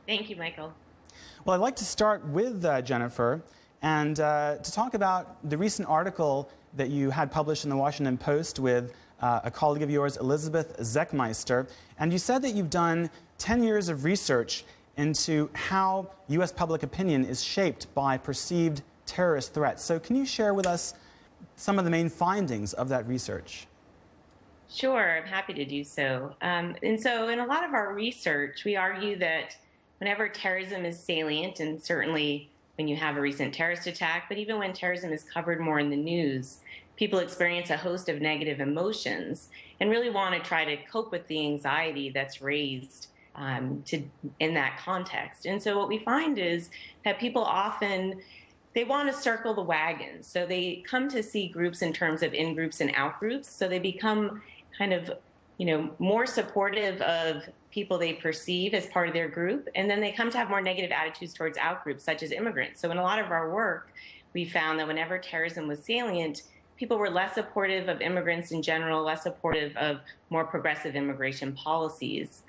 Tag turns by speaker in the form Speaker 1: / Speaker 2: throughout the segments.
Speaker 1: Thank you, Michael.
Speaker 2: Well, I'd like to start with Jennifer and to talk about the recent article that you had published in the Washington Post with a colleague of yours, Elizabeth Zechmeister. And you said that you've done 10 years of research into how U.S. public opinion is shaped by perceived terrorist threats. So can you share with us some of the main findings of that research?
Speaker 1: Sure, I'm happy to do so. And so in a lot of our research, we argue that whenever terrorism is salient, and certainly when you have a recent terrorist attack, but even when terrorism is covered more in the news, people experience a host of negative emotions and really want to try to cope with the anxiety that's raised in that context. And so what we find is that people often, they want to circle the wagons. So they come to see groups in terms of in-groups and out-groups. So they become kind of, more supportive of people they perceive as part of their group. And then they come to have more negative attitudes towards out-groups, such as immigrants. So in a lot of our work, we found that whenever terrorism was salient, people were less supportive of immigrants in general, less supportive of more progressive immigration policies.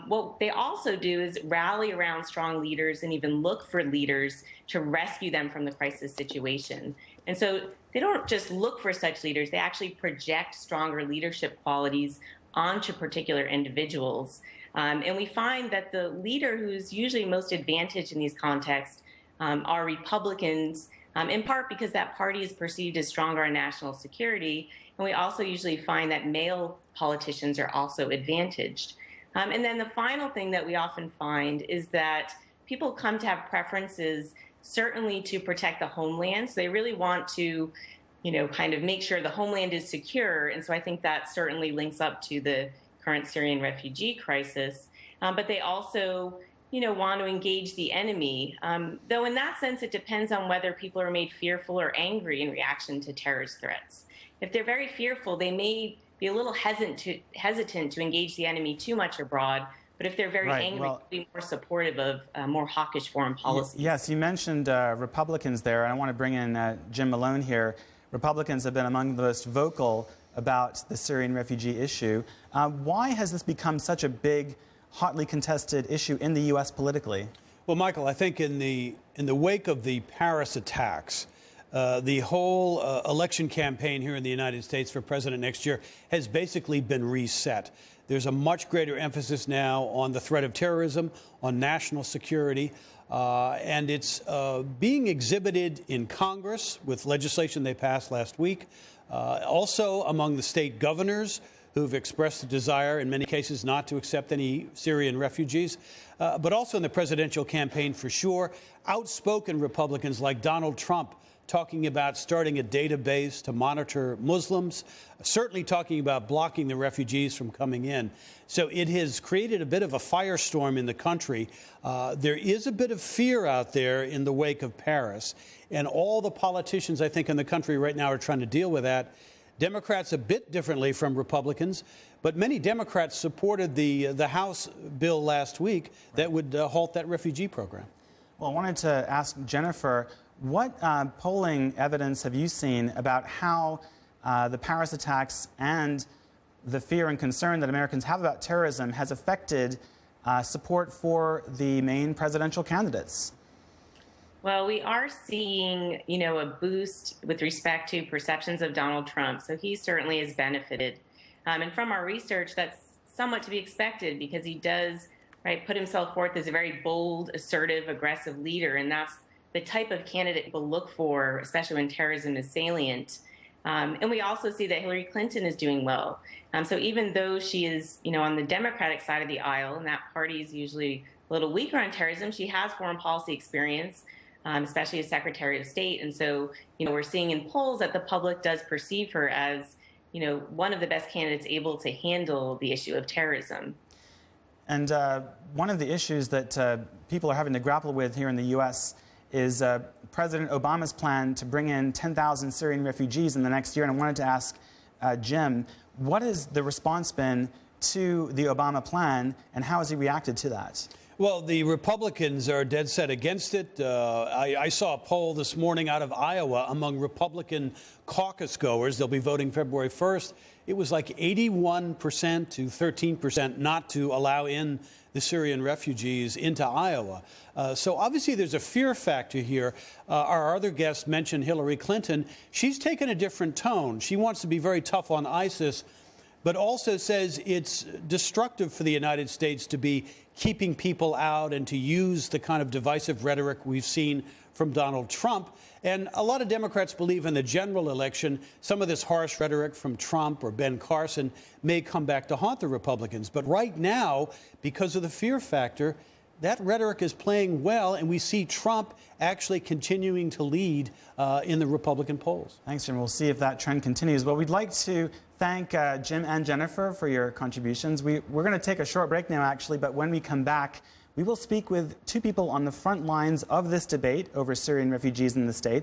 Speaker 1: What they also do is rally around strong leaders and even look for leaders to rescue them from the crisis situation. And so they don't just look for such leaders, they actually project stronger leadership qualities onto particular individuals. And we find that the leader who's usually most advantaged in these contexts are Republicans, in part because that party is perceived as stronger on national security. And we also usually find that male politicians are also advantaged. And then the final thing that we often find is that people come to have preferences certainly to protect the homeland. So they really want to, kind of make sure the homeland is secure. And so I think that certainly links up to the current Syrian refugee crisis. But they also, want to engage the enemy. Though in that sense, it depends on whether people are made fearful or angry in reaction to terrorist threats. If they're very fearful, they may be a little hesitant to engage the enemy too much abroad. But if they're very angry, they'll be more supportive of more hawkish foreign policies.
Speaker 2: Yes, you mentioned Republicans there, and I want to bring in Jim Malone here. Republicans have been among the most vocal about the Syrian refugee issue. Why has this become such a big, hotly contested issue in the U.S. politically?
Speaker 3: Well, Michael, I think in the wake of the Paris attacks, the whole election campaign here in the United States for president next year has basically been reset. There's a much greater emphasis now on the threat of terrorism, on national security, and it's being exhibited in Congress with legislation they passed last week, also among the state governors who've expressed the desire in many cases not to accept any Syrian refugees, but also in the presidential campaign for sure. Outspoken Republicans like Donald Trump talking about starting a database to monitor Muslims, certainly talking about blocking the refugees from coming in. So it has created a bit of a firestorm in the country. There is a bit of fear out there in the wake of Paris, and all the politicians, I think, in the country right now are trying to deal with that. Democrats a bit differently from Republicans, but many Democrats supported the House bill last week that would halt that refugee program.
Speaker 2: Well, I wanted to ask Jennifer, what polling evidence have you seen about how the Paris attacks and the fear and concern that Americans have about terrorism has affected support for the main presidential candidates?
Speaker 1: Well, we are seeing, a boost with respect to perceptions of Donald Trump. So he certainly has benefited. And from our research, that's somewhat to be expected because he does, put himself forth as a very bold, assertive, aggressive leader. And that's the type of candidate people look for, especially when terrorism is salient. And we also see that Hillary Clinton is doing well. So even though she is, on the Democratic side of the aisle, and that party is usually a little weaker on terrorism, she has foreign policy experience, especially as Secretary of State. And so, we're seeing in polls that the public does perceive her as, one of the best candidates able to handle the issue of terrorism.
Speaker 2: And one of the issues that people are having to grapple with here in the U.S. is President Obama's plan to bring in 10,000 Syrian refugees in the next year. And I wanted to ask Jim, what has the response been to the Obama plan, and how has he reacted to that?
Speaker 3: Well, the Republicans are dead set against it. I saw a poll this morning out of Iowa among Republican caucus goers. They'll be voting February 1st. It was like 81% to 13% not to allow in the Syrian refugees into Iowa. So obviously there's a fear factor here. Our other guest mentioned Hillary Clinton. She's taken a different tone. She wants to be very tough on ISIS, but also says it's destructive for the United States to be keeping people out and to use the kind of divisive rhetoric we've seen from Donald Trump. And a lot of Democrats believe in the general election, some of this harsh rhetoric from Trump or Ben Carson may come back to haunt the Republicans. But right now, because of the fear factor, that rhetoric is playing well, and we see Trump actually continuing to lead in the Republican polls.
Speaker 2: Thanks, Jim. We'll see if that trend continues. Well, we'd like to thank Jim and Jennifer for your contributions. We're going to take a short break now, actually, but when we come back, we will speak with two people on the front lines of this debate over Syrian refugees in the States.